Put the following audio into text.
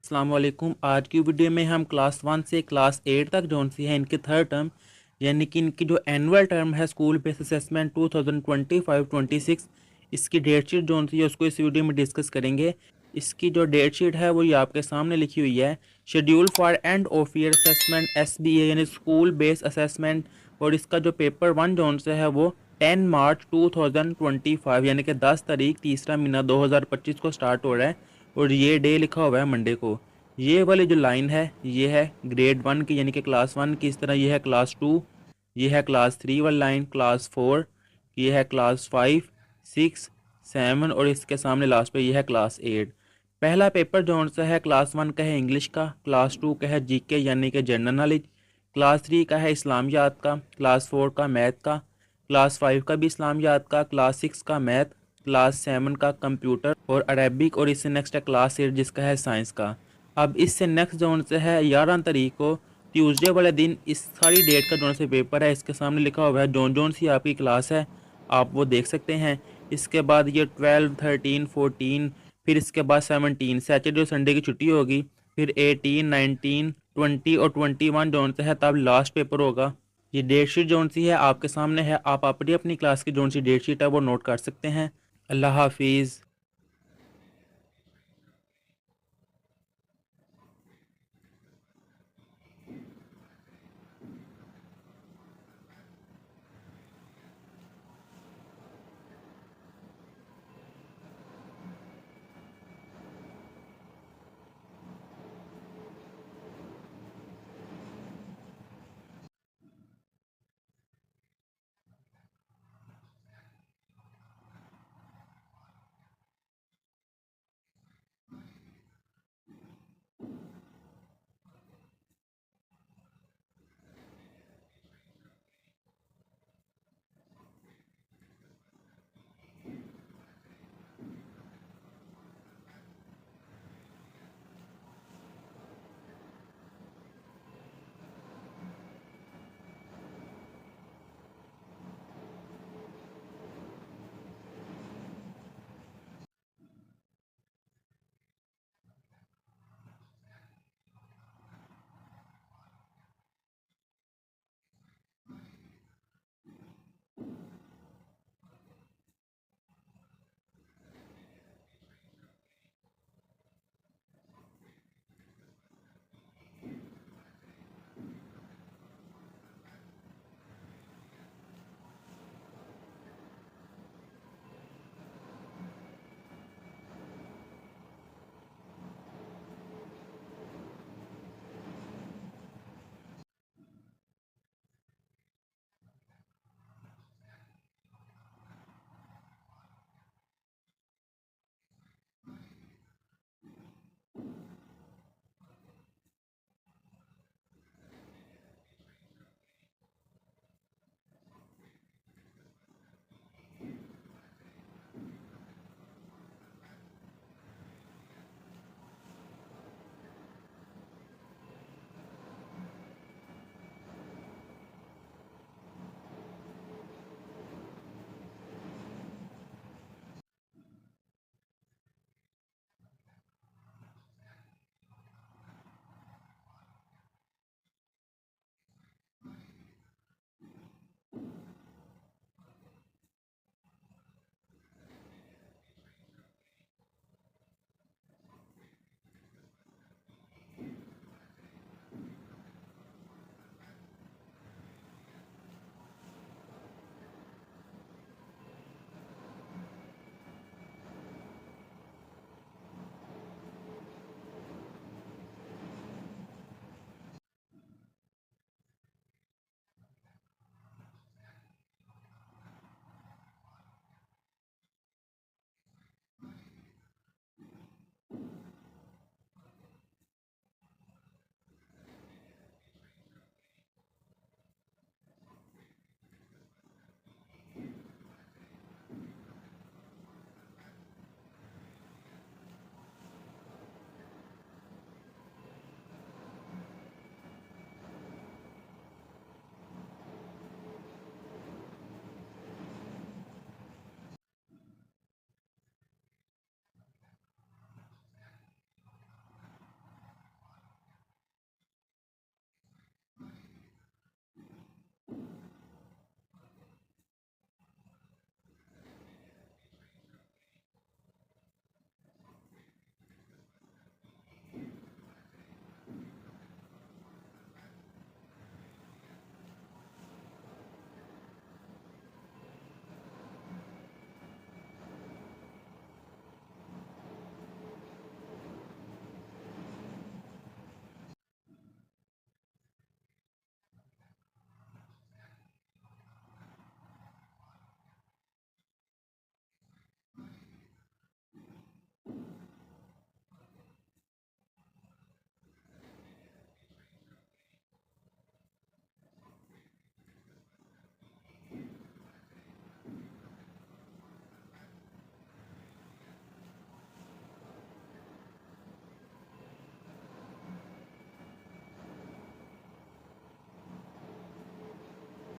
अस्सलाम वालेकुम। आज की वीडियो में हम क्लास 1 से क्लास 8 तक जोन सी है इनके थर्ड टर्म यानी कि इनकी जो एनुअल टर्म है स्कूल बेस असेसमेंट 2025-26 इसकी डेट शीट जोन सी है उसको इस वीडियो में डिस्कस करेंगे। इसकी जो डेट शीट है वो ये आपके सामने लिखी हुई है। Schedule for end of year assessment SBA यानी स्कूल बेस असेसमेंट, और इसका जो पेपर 1 जोन से है वो 10 मार्च 2025 यानी कि 10 तारीख तीसरा महीना 2025 को स्टार्ट हो रहा है और ये डे लिखा हुआ है मंडे को। ये वाली जो लाइन है ये है ग्रेड 1 की यानी कि क्लास 1 की, इस तरह ये है क्लास 2, ये है क्लास 3 वाली लाइन, क्लास 4, ये है क्लास 5, 6, 7 और इसके सामने लास्ट पे ये है क्लास 8। पहला पेपर जो सा है क्लास 1 का है इंग्लिश का, क्लास 2 का है जीके यानी कि जनरल नॉलेज, क्लास 3 का है इस्लामियात का, क्लास 4 का मैथ का, क्लास 5 का भी इस्लामियात का, क्लास 6 का मैथ, क्लास 7 का कंप्यूटर और अरेबिक, और इससे नेक्स्ट है क्लास 8 जिसका है साइंस का। अब इससे नेक्स्ट जोन से है 11 तारीख को ट्यूसडे वाले दिन इस सारी डेट का जोन से पेपर है। इसके सामने लिखा हुआ है जोन जोन सी आपकी क्लास है, आप वो देख सकते हैं। इसके बाद ये 12, 13, 14, फिर इसके बाद 17 सैटरडे और संडे की छुट्टी होगी, फिर 18, 19, 20 और 21 जोन से है तब लास्ट पेपर होगा। ये डेट शीट जोन सी है आपके सामने है, आप अपनी अपनी क्लास की जोन सी डेट शीट है वो नोट कर सकते हैं। अल्लाह हाफिज़।